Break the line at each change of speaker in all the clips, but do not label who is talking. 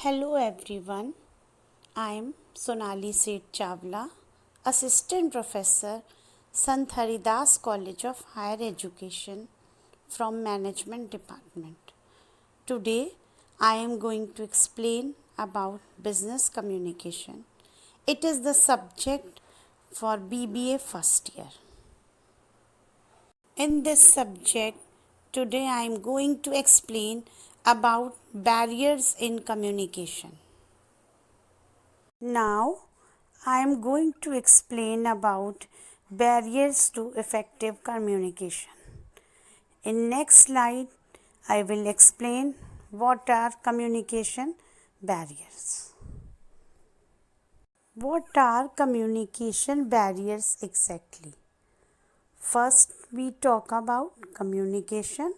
Hello everyone, I am Sonali Seth Chawla, Assistant Professor, Sant College of Higher Education from Management Department. Today I am going to explain about business communication. It is the subject for BBA first year. In this subject, today I am going to explain about barriers in communication. Now, I am going to explain about barriers to effective communication. In next slide, I will explain what are communication barriers. What are communication barriers exactly? First, we talk about communication.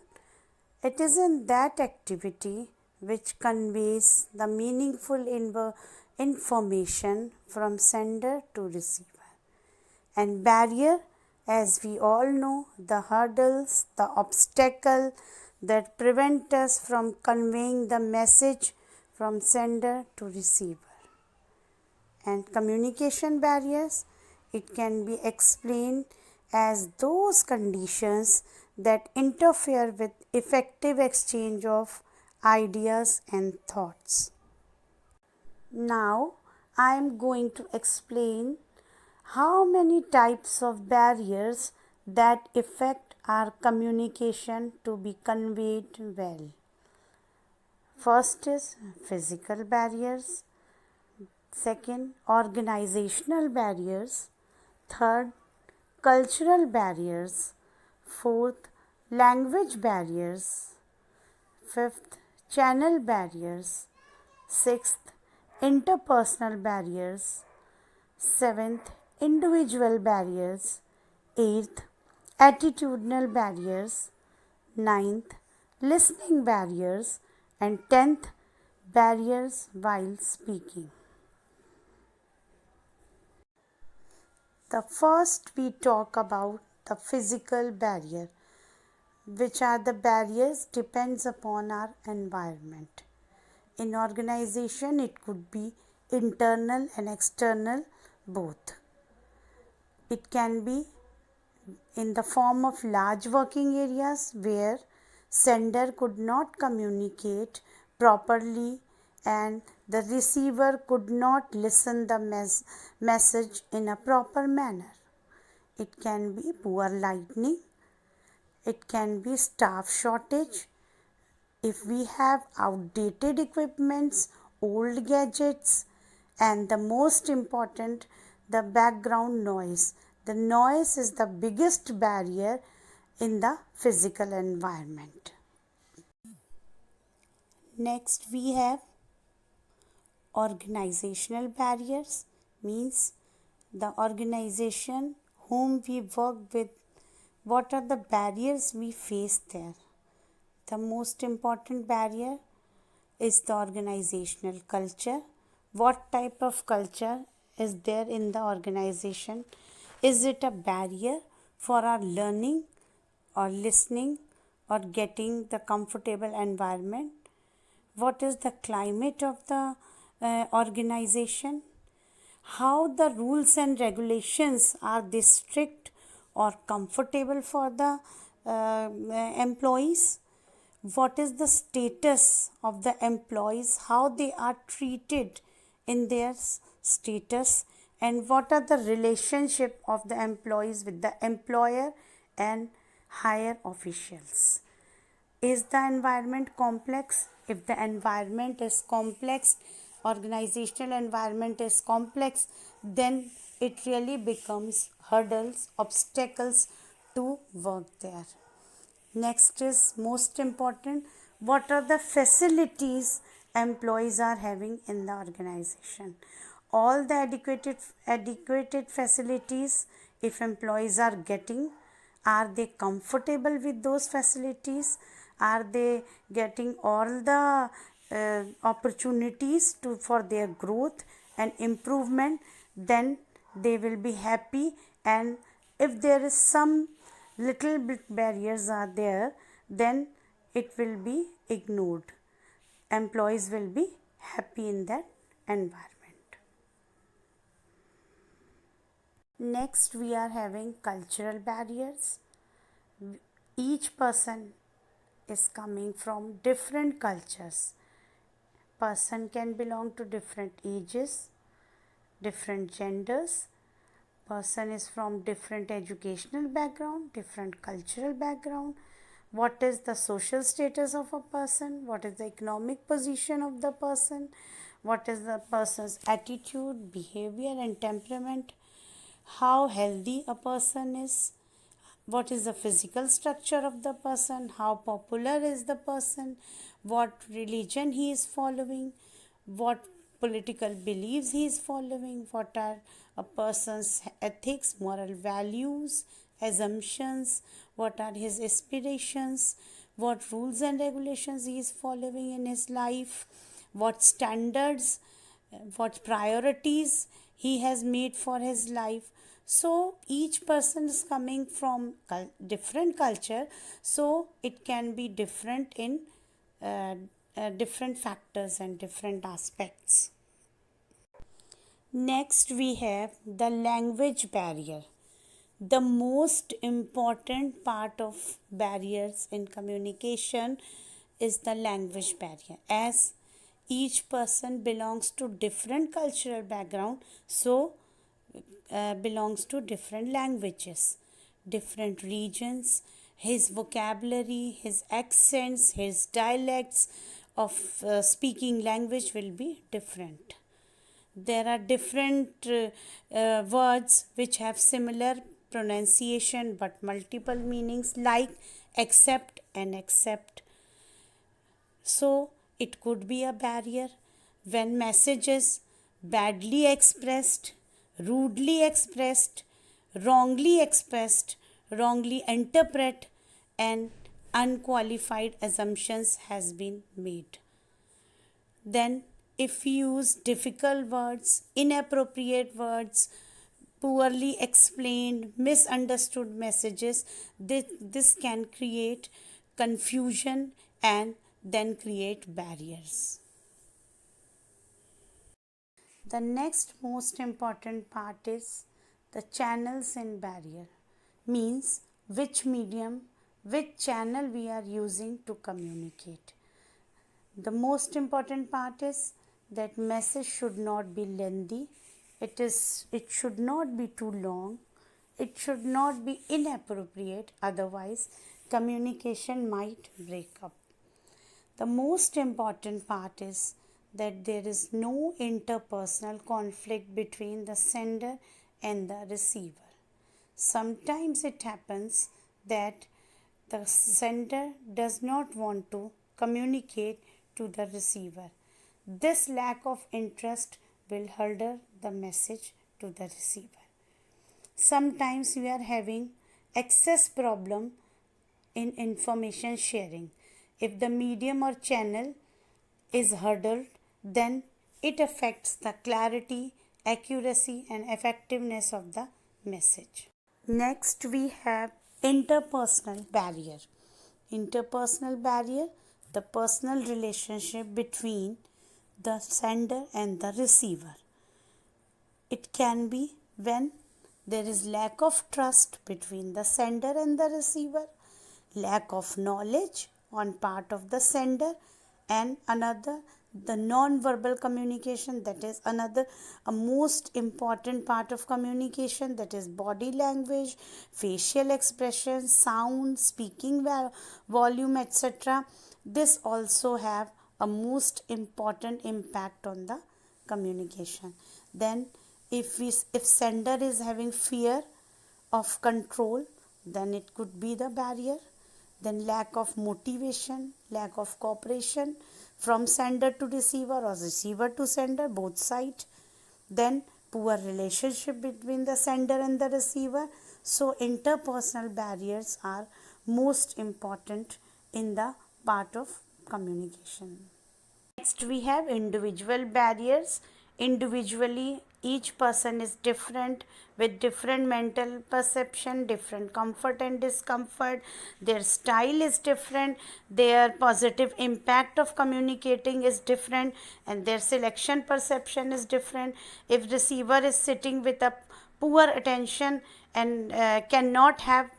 It is in that activity which conveys the meaningful information from sender to receiver. And barrier, as we all know, the hurdles, the obstacle that prevent us from conveying the message from sender to receiver. And communication barriers, it can be explained as those conditions that interfere with effective exchange of ideas and thoughts. Now, I am going to explain how many types of barriers that affect our communication to be conveyed well. First is physical barriers. Second, organizational barriers. Third, cultural barriers. Fourth, language barriers. Fifth, channel barriers. Sixth, interpersonal barriers. Seventh, individual barriers. Eighth, attitudinal barriers. Ninth, listening barriers. And 10th, barriers while speaking. The first we talk about the physical barrier, which are the barriers depends upon our environment. In organization, it could be internal and external both. It can be in the form of large working areas where sender could not communicate properly and the receiver could not listen the message in a proper manner. It can be poor lighting. It can be staff shortage. If we have outdated equipments, old gadgets, and the most important, the background noise. The noise is the biggest barrier in the physical environment. Next, we have organizational barriers, means the organization whom we work with, what are the barriers we face there. The most important barrier is the organizational culture. What type of culture is there in the organization? Is it a barrier for our learning or listening or getting the comfortable environment? What is the climate of the organization? How the rules and regulations, are they strict or comfortable for the employees? What is the status of the employees, how they are treated in their status, and what are the relationship of the employees with the employer and higher officials. Is the environment complex? If the environment is complex, organizational environment is complex, then it really becomes hurdles, obstacles to work there. Next is most important, what are the facilities employees are having in the organization. All the adequate facilities, if employees are getting, are they comfortable with those facilities? Are they getting all the opportunities for their growth and improvement? Then they will be happy. And if there is some little bit barriers are there, then it will be ignored. Employees will be happy in that environment. Next, we are having cultural barriers. Each person is coming from different cultures. Person can belong to different ages, different genders. Person is from different educational background, different cultural background. What is the social status of a person? What is the economic position of the person? What is the person's attitude, behavior and temperament? How healthy a person is? What is the physical structure of the person? How popular is the person? What religion he is following? What political beliefs he is following? What are a person's ethics, moral values, assumptions? What are his aspirations? What rules and regulations he is following in his life? What standards, what priorities he has made for his life? So each person is coming from different culture, so it can be different in different factors and different aspects. Next, we have the language barrier. The most important part of barriers in communication is the language barrier. As each person belongs to different cultural background, so belongs to different languages, different regions. His vocabulary, his accents, his dialects of speaking language will be different. There are different words which have similar pronunciation but multiple meanings, like accept and accept. So it could be a barrier when messages badly expressed, rudely expressed, wrongly expressed, wrongly interpret, and unqualified assumptions has been made. Then if we use difficult words, inappropriate words, poorly explained, misunderstood messages, this can create confusion and then create barriers. The next most important part is the channels in barrier, means which medium, which channel we are using to communicate. The most important part is that message should not be lengthy, it should not be too long, it should not be inappropriate, otherwise communication might break up. The most important part is that there is no interpersonal conflict between the sender and the receiver. Sometimes it happens that the sender does not want to communicate to the receiver. This lack of interest will hinder the message to the receiver. Sometimes we are having access problem in information sharing. If the medium or channel is hurdled, then it affects the clarity, accuracy and effectiveness of the message. Next, we have interpersonal barrier. Interpersonal barrier, the personal relationship between the sender and the receiver. It can be when there is lack of trust between the sender and the receiver, lack of knowledge on part of the sender, and another, the non-verbal communication, that is another a most important part of communication, that is body language, facial expression, sound, speaking volume, etc. This also have a most important impact on the communication. Then if sender is having fear of control, then it could be the barrier. Then lack of motivation, lack of cooperation from sender to receiver or receiver to sender, both sides. Then poor relationship between the sender and the receiver. So interpersonal barriers are most important in the part of communication. Next, we have individual barriers. individually. Each person is different with different mental perception, different comfort and discomfort. Their style is different. Their positive impact of communicating is different, and their selection perception is different. If receiver is sitting with a poor attention and cannot have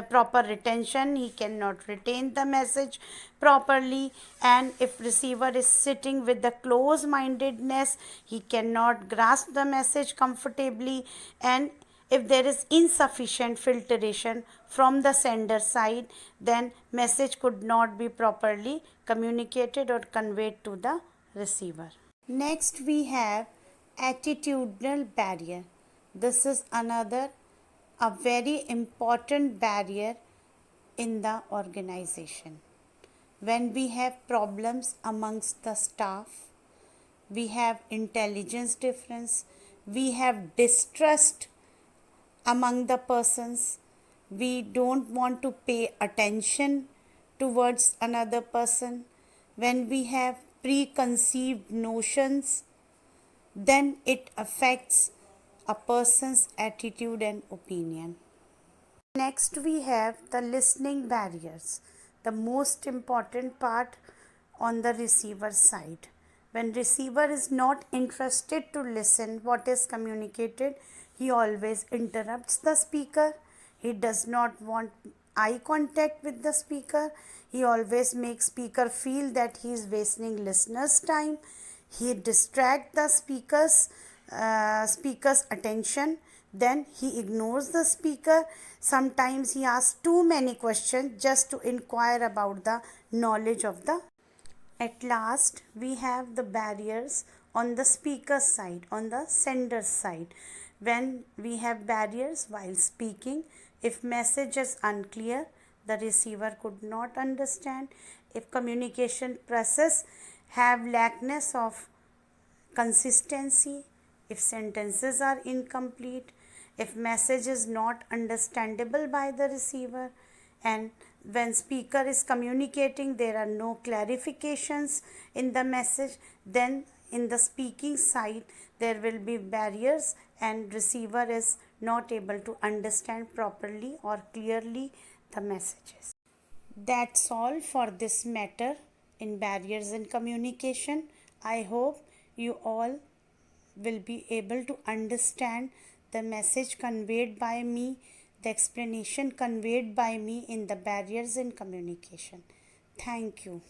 proper retention, he cannot retain the message properly. And if receiver is sitting with the close mindedness, he cannot grasp the message comfortably. And if there is insufficient filtration from the sender side, then message could not be properly communicated or conveyed to the receiver. Next we have attitudinal barrier. This is another a very important barrier in the organization. When we have problems amongst the staff, we have intelligence difference, we have distrust among the persons, we don't want to pay attention towards another person, when we have preconceived notions, then it affects a person's attitude and opinion. Next we have the listening barriers, the most important part on the receiver side. When receiver is not interested to listen what is communicated, he always interrupts the speaker. He does not want eye contact with the speaker. He always makes speaker feel that he is wasting listener's time. He distracts the speaker's attention. Then he ignores the speaker. Sometimes he asks too many questions just to inquire about the knowledge of the. At last, we have the barriers on the speaker's side, on the sender's side. When we have barriers while speaking, if message is unclear, the receiver could not understand. If communication process have lackness of consistency, if sentences are incomplete, if message is not understandable by the receiver, and when speaker is communicating there are no clarifications in the message, then in the speaking side there will be barriers and receiver is not able to understand properly or clearly the messages. That's all for this matter in barriers in communication. I hope you all will be able to understand the message conveyed by me, the explanation conveyed by me in the barriers in communication. Thank you.